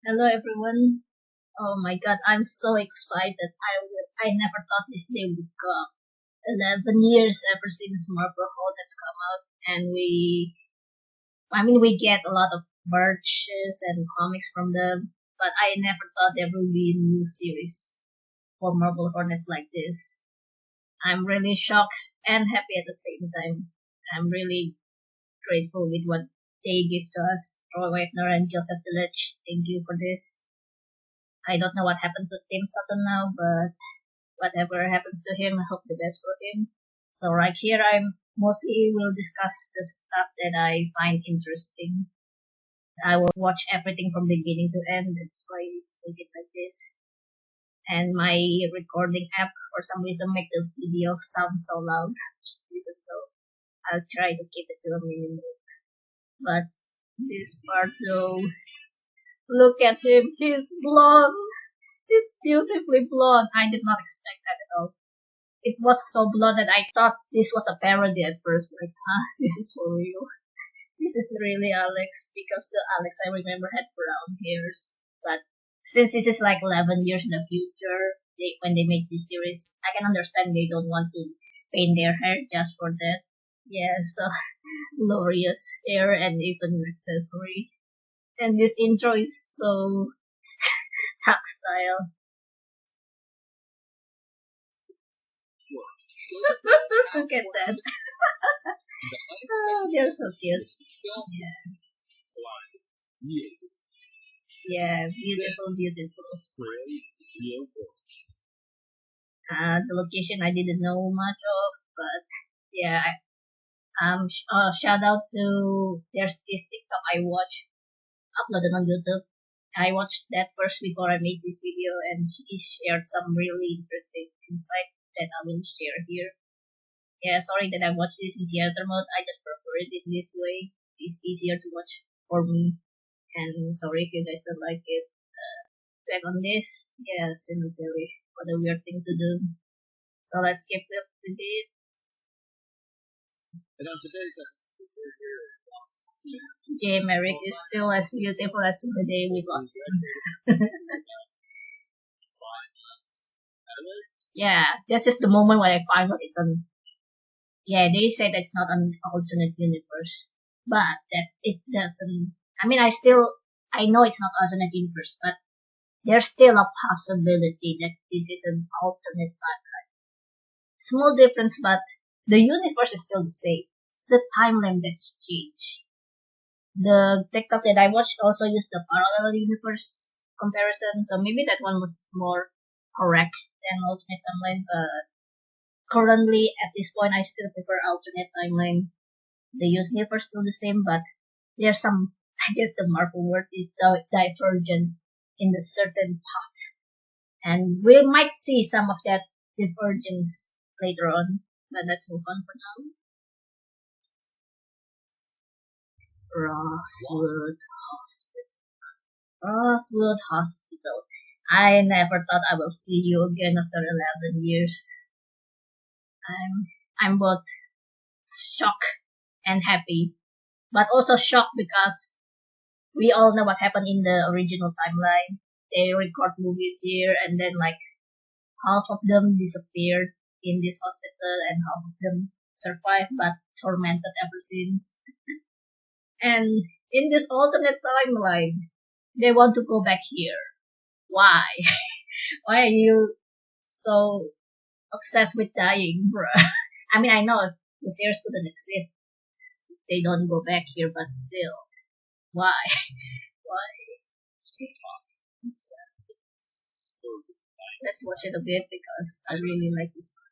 Hello everyone. Oh my god, I'm so excited. I never thought this day would come. 11 years ever since Marble Hornets come out, and we get a lot of merches and comics from them, but I never thought there will be a new series for Marble Hornets like this. I'm really shocked and happy at the same time. I'm really grateful with what they give to us. Troy Wagner and Joseph Delich, thank you for this. I don't know what happened to Tim Sutton now, but whatever happens to him, I hope the best for him. So right here, I'm mostly will discuss the stuff that I find interesting. I will watch everything from beginning to end. That's why I take it like this. And my recording app, for some reason, make the video sound so loud. For some reason, so I'll try to keep it to a minimum. But this part though, look at him. He's blonde. He's beautifully blonde. I did not expect that at all. It was so blonde that I thought this was a parody at first. Like, this is for real. This is really Alex, because the Alex I remember had brown hairs. But since this is like 11 years in the future, when they make this series, I can understand they don't want to paint their hair just for that. Yeah, so glorious hair and even accessory. And this intro is so tactile. Look at that. Oh, they're so cute. Yeah. Yeah, beautiful, beautiful. The location I didn't know much of, but yeah. Shout out to there's this TikTok I watch uploaded on YouTube. I watched that first before I made this video, and she shared some really interesting insight that I will share here. Yeah, sorry that I watched this in theater mode. I just prefer it in this way. It's easier to watch for me. And sorry if you guys don't like it. Back on this, yeah, cemetery. What a weird thing to do. So let's skip up with it. And on today's episode, J. Merrick is still as beautiful as the day we lost him. Yeah, this is the moment when I find out it's on. Yeah, they say that it's not an alternate universe, but that it doesn't. I know it's not alternate universe, but there's still a possibility that this is an alternate timeline. Small difference, but the universe is still the same. It's the timeline that's changed. The TikTok that I watched also used the parallel universe comparison, so maybe that one was more correct than alternate timeline, but currently at this point I still prefer alternate timeline. The universe still the same, but there's some, I guess the Marvel word is divergent in a certain path. And we might see some of that divergence later on, but let's move on for now. Rosswood Hospital. Rosswood Hospital. I never thought I will see you again after 11 years. I'm both shocked and happy, but also shocked because we all know what happened in the original timeline. They record movies here, and then like half of them disappeared in this hospital, and half of them survived but tormented ever since. And in this alternate timeline, they want to go back here. Why? Why are you so obsessed with dying, bruh? I know the series couldn't exist. They don't go back here, but still. Why? Why? Let's watch it a bit because I really like this one.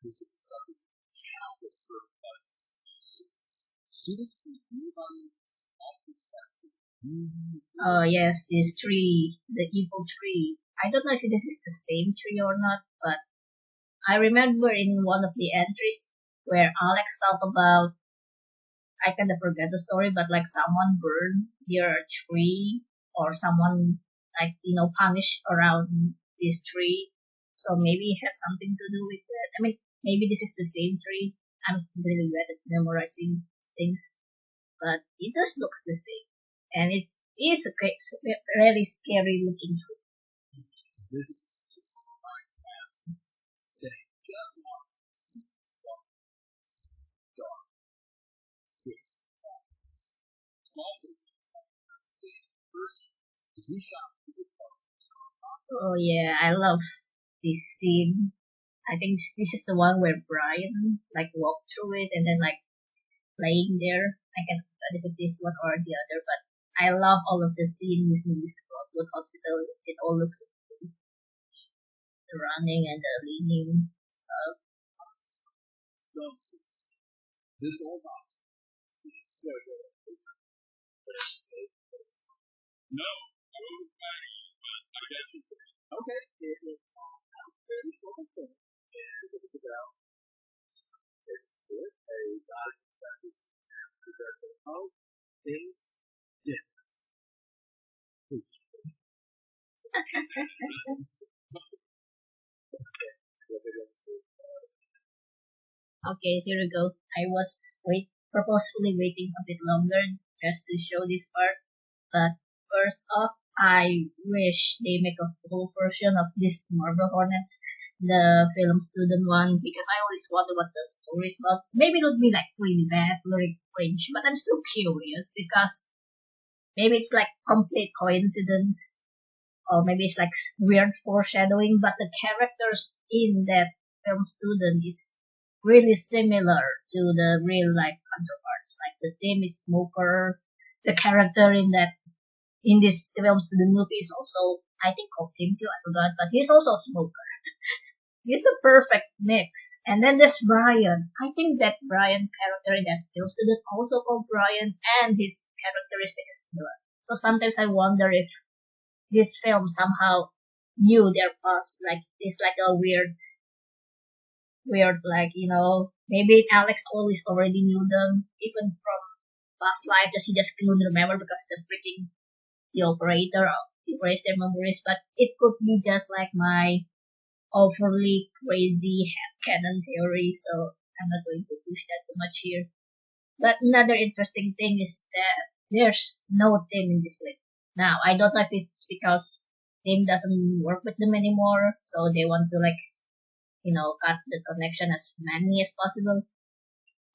Oh yes, this tree, the evil tree. I don't know if this is the same tree or not, but I remember in one of the entries where Alex talked about, I kind of forget the story, but like someone burned their tree or someone punished around this tree. So maybe it has something to do with that. Maybe this is the same tree. I'm really bad at memorizing things, but it does looks the same, and it's It's a really scary looking. This is my past. Say just once. Dark twist. It's also first is we shot. Oh yeah, I love this scene. I think this is the one where Brian like walked through it and then like playing there. I can not if it is one or the other, but I love all of the scenes in this Rosswood hospital. It all looks so cool. The running and the leaning stuff. This old hospital is so good. But I should say no. Okay. Things different. Please. Okay, here we go. I was purposefully waiting a bit longer just to show this part. But first off, I wish they make a full version of this Marble Hornets, the film student one, because I always wonder what the story is about. Maybe it would be like really bad, really cringe, but I'm still curious because maybe it's like complete coincidence, or maybe it's like weird foreshadowing, but the characters in that film student is really similar to the real life counterparts. Like the theme is smoker, the character in this film student movie is also I think called Tim too, I forgot, but he's also a smoker. He's a perfect mix. And then there's Brian. I think that Brian character in that film student also called Brian and his characteristic is similar. So sometimes I wonder if this film somehow knew their past. Like it's like a weird like, maybe Alex always already knew them, even from past life that he just couldn't remember because the operator erased their memories, but it could be just like my overly crazy headcanon theory, so I'm not going to push that too much here. But another interesting thing is that there's no Tim in this clip. Now, I don't know if it's because Tim doesn't work with them anymore, so they want to cut the connection as many as possible,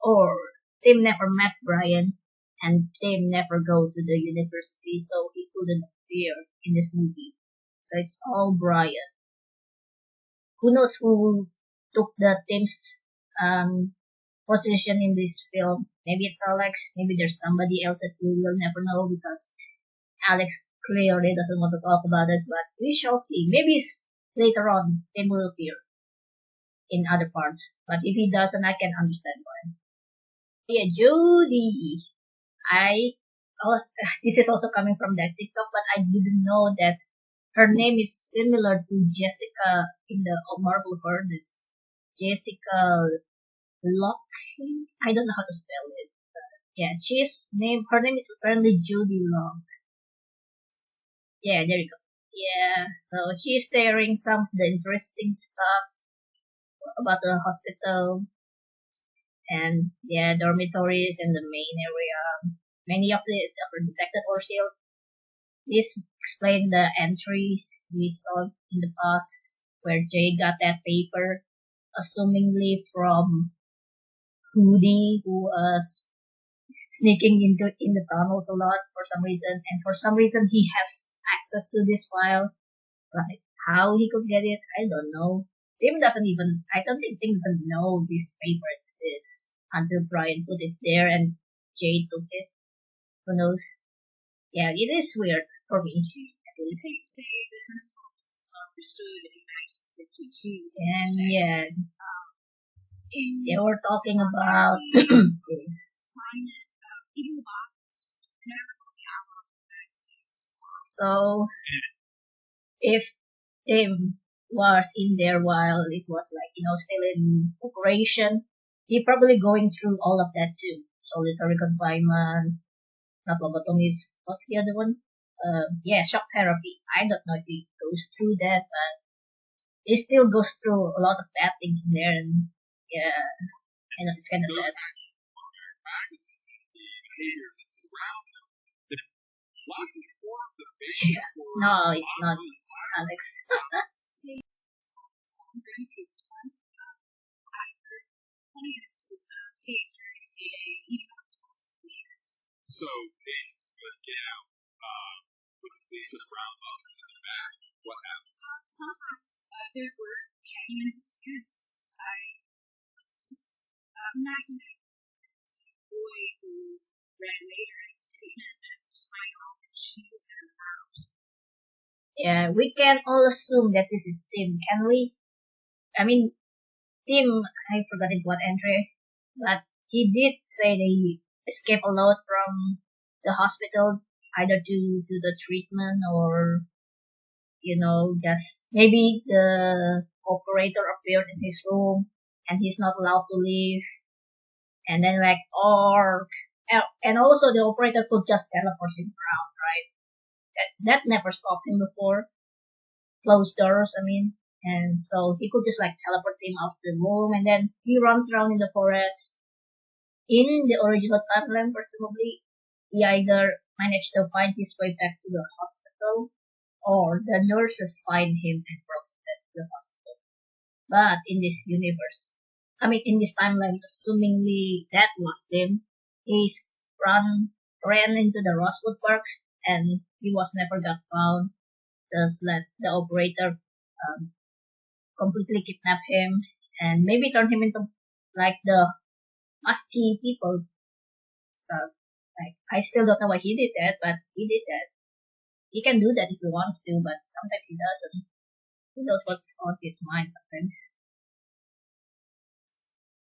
or Tim never met Brian, and Tim never go to the university, so he couldn't appear in this movie. So it's all Brian. Who knows who took the Tim's position in this film? Maybe it's Alex. Maybe there's somebody else that we will never know because Alex clearly doesn't want to talk about it. But we shall see. Maybe later on Tim will appear in other parts. But if he doesn't, I can understand why. Yeah, Judy. This is also coming from that TikTok, but I didn't know that her name is similar to Jessica in the Marble Hornets. Jessica Locke. I don't know how to spell it. Yeah, her name is apparently Judy Long. Yeah, there you go. Yeah, so she's sharing some of the interesting stuff about the hospital and dormitories in the main area. Many of the are detected or sealed. This explained the entries we saw in the past where Jay got that paper, assumingly from Hoodie, who was sneaking in the tunnels a lot for some reason, and for some reason he has access to this file. Like how he could get it, I don't know. I don't think Tim even know this paper exists until Brian put it there and Jay took it. Who knows? Yeah, it is weird for me. At least. And yeah, they were talking about this. So, if Tim was in there while it was still in operation, he probably going through all of that too. Solitary confinement, lobotomies. What's the other one? Shock therapy. I don't know if he goes through that, but he still goes through a lot of bad things in there, and yeah, it's kind of sad. Why he formed the basis for No, it's not Marble Alex. some very good time. I heard plenty of instances of CHRs eating up so patients would get out with the police just round bugs in the back. What happens? Sometimes there were genuine experiences. For instance, imagine a boy who ran later in his statement and despite all the cheese that are found. Yeah, we can all assume that this is Tim, can we? I mean, Tim, I forgot it what entry, but he did say that he escaped alone from the hospital, either to do the treatment or, just maybe the operator appeared in his room and he's not allowed to leave. And then and also the operator could just teleport him around, right? That never stopped him before. Closed doors, I mean. And so he could just teleport him out of the room and then he runs around in the forest. In the original timeline, presumably, he either managed to find his way back to the hospital or the nurses find him and brought him back to the hospital. But in this universe, in this timeline, assumingly that was him, he ran into the Rosswood Park and he was never got found. Thus, the operator completely kidnapped him and maybe turned him into the musky people stuff. I still don't know why he did that, but he did that. He can do that if he wants to, but sometimes he doesn't. Who knows what's on his mind sometimes.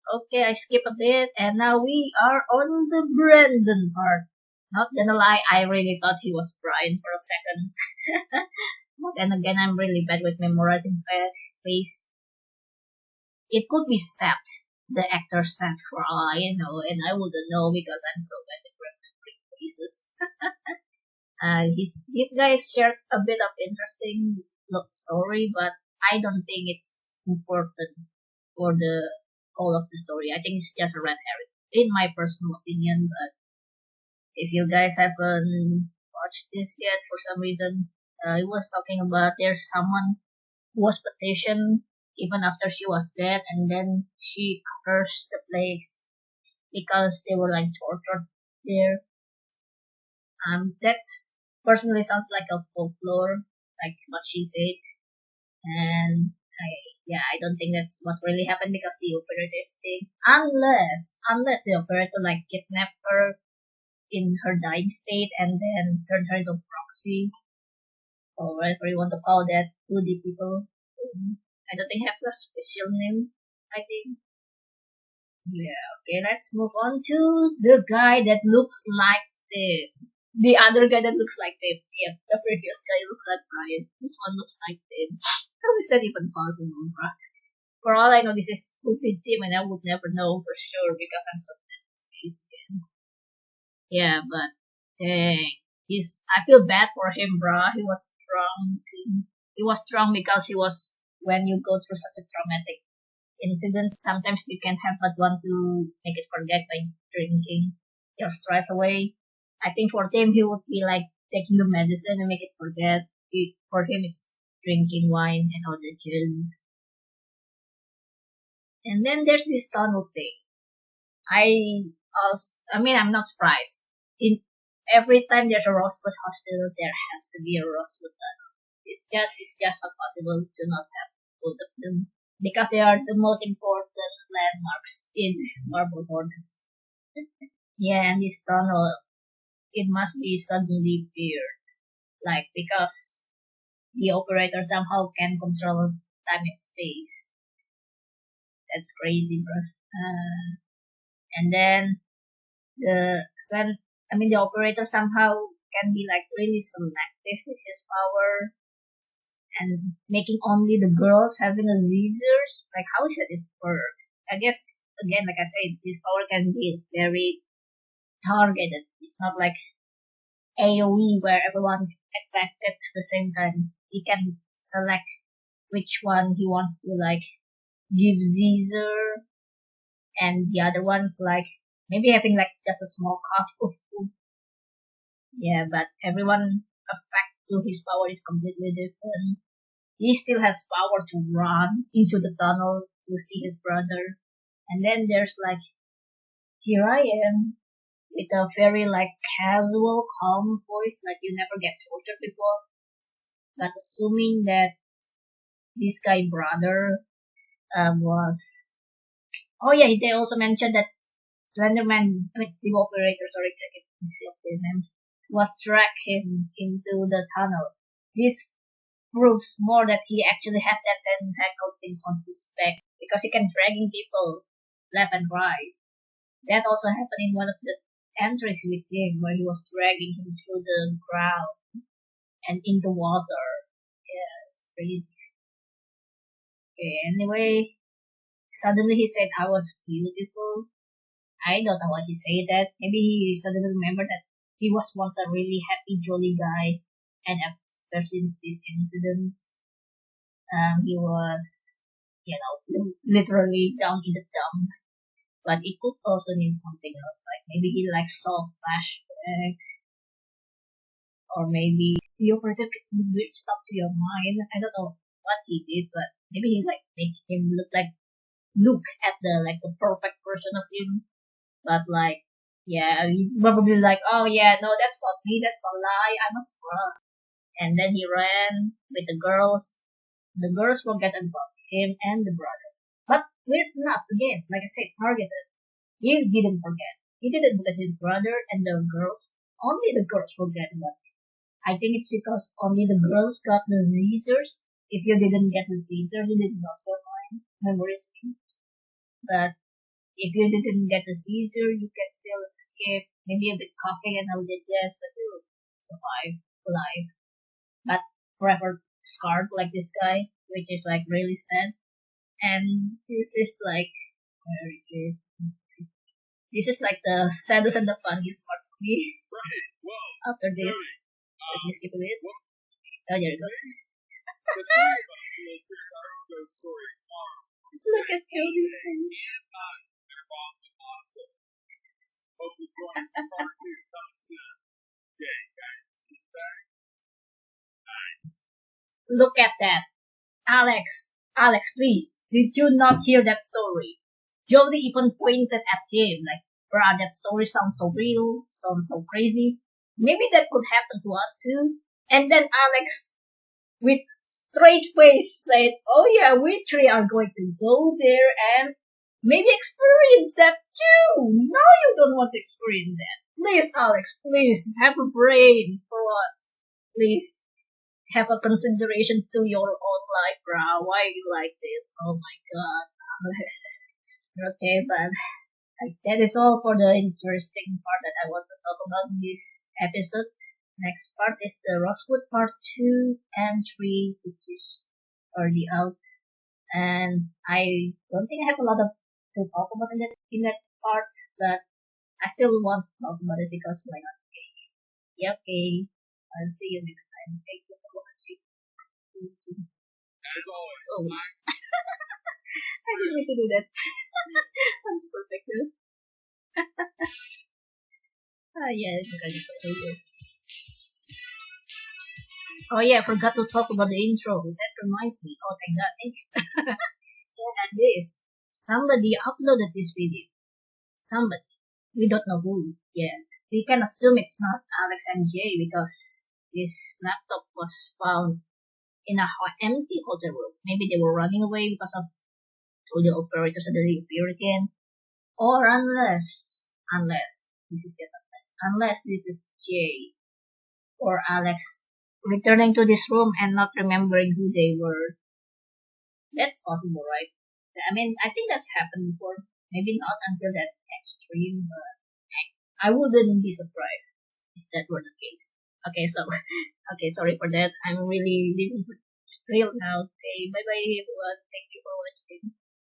Okay, I skip a bit, and now we are on the Brandon part. Not gonna lie, I really thought he was Brian for a second. But then again, I'm really bad with memorizing face. It could be Seth, the actor Seth, for all I know, and I wouldn't know because I'm so bad with remembering faces. His guys shared a bit of interesting story, but I don't think it's important for the whole of the story. I think it's just a red herring, in my personal opinion. But if you guys haven't watched this yet, for some reason, it was talking about there's someone who was petitioned even after she was dead, and then she cursed the place because they were tortured there. That's personally sounds like a folklore, like what she said, and I don't think that's what really happened because the operator's thing, unless the operator kidnapped her in her dying state and then turned her into proxy or whatever you want to call that to the people. I don't think have a special name. I think. Yeah. Okay. Let's move on to the guy that looks like the other guy that looks like Tim. Yeah, the previous guy looks like Brian. This one looks like Tim. How is that even possible, bro? For all I know, this is stupid Tim, and I would never know for sure because I'm so bad at face again. Yeah, but dang, I feel bad for him, bro. He was strong. He was strong because he was when you go through such a traumatic incident. Sometimes you can have but one to make it forget by drinking your stress away. I think for Tim, he would be taking the medicine and make it forget. For him, it's drinking wine and all the jizz. And then there's this tunnel thing. I'm not surprised. In every time there's a Rosswood hospital, there has to be a Rosswood tunnel. It's just not possible to not have both of them because they are the most important landmarks in Marble Hornets. Yeah, and this tunnel, it must be suddenly appeared, because the operator somehow can control time and space. That's crazy, bro. And then the operator somehow can be really selective with his power and making only the girls having a seizures. How is it work? I guess again, like I said, this power can be very targeted. It's not like AoE where everyone affected at the same time. He can select which one he wants to give Caesar, and the other ones maybe having just a small cup of food. Yeah, but everyone effect to his power is completely different. He still has power to run into the tunnel to see his brother. And then there's like, here I am with a very like casual, calm voice, like you never get tortured before. But assuming that this guy brother was, oh yeah, they also mentioned that Slenderman, I mean, the operator, sorry, I can mix up their name, was drag him into the tunnel. This proves more that he actually had that tentacle things on his back because he can dragging people left and right. That also happened in one of the entries with him where he was dragging him through the ground and in the water. Yeah, it's crazy. Okay, anyway, suddenly he said I was beautiful. I don't know why he said that. Maybe he suddenly remembered that he was once a really happy, jolly guy, and ever since this incident, he was, literally down in the dump. But it could also mean something else, like maybe he like saw a flashback, or maybe the operator could weird stuff to your mind. I don't know what he did, but maybe he like make him look at the like the perfect version of him. But like, yeah, he's probably like, oh yeah, no, that's not me, that's a lie, I must run. And then he ran with the girls. The girls forget about him and the brother. But we're not, again, like I said, targeted. He didn't forget. He didn't forget his brother and the girls. Only the girls forget about him. I think it's because only the girls got the Caesars. If you didn't get the Caesars, you didn't lose your mind. Memories. But if you didn't get the Caesar, you can still escape. Maybe a bit coughing and a bit yes, but you survive alive. But forever scarred like this guy, which is like really sad. And this is like, where is it? This is like the saddest and the funniest part for me. Right. Well, After this, Joey, let me skip a bit. well, Oh, there you go. the three of us will finish our own ghost stories tomorrow. Look at Cody's face. They're Rosswood Hospital. Hope you join us for part two coming soon. Okay, guys, sit back. Nice. Look at that. Alex, please. Did you not hear that story? Jody even pointed at him like, bruh, that story sounds so real, sounds so crazy. Maybe that could happen to us too. And then Alex, with straight face, said, oh yeah, we three are going to go there and maybe experience that too. No, you don't want to experience that. Please, Alex, please, have a brain for once. Please, have a consideration to your own life, bro. Why are you like this? Oh my god. Okay, but that is all for the interesting part that I want to talk about in this episode. Next part is the Rosswood part 2 and 3, which is already out. And I don't think I have a lot of to talk about in that part, but I still want to talk about it because why not? Yeah, okay. I'll see you next time. Thank you for watching. As always, Oh, I didn't mean to do that. That's perfect though. Yeah, I just do this. Oh yeah, I forgot to talk about the intro. That reminds me. Oh thank god, thank you. And this, somebody uploaded this video. Somebody. We don't know who. Yeah. We can assume it's not Alex and Jay because this laptop was found in a empty hotel room. Maybe they were running away because of told the operator suddenly appear again. Or unless this is just unless this is Jay or Alex returning to this room and not remembering who they were. That's possible, right? I mean, I think that's happened before. Maybe not until that extreme, but I wouldn't be surprised if that were the case. Okay, so, okay, sorry for that. I'm really living real now. Okay, bye bye everyone. Thank you for watching.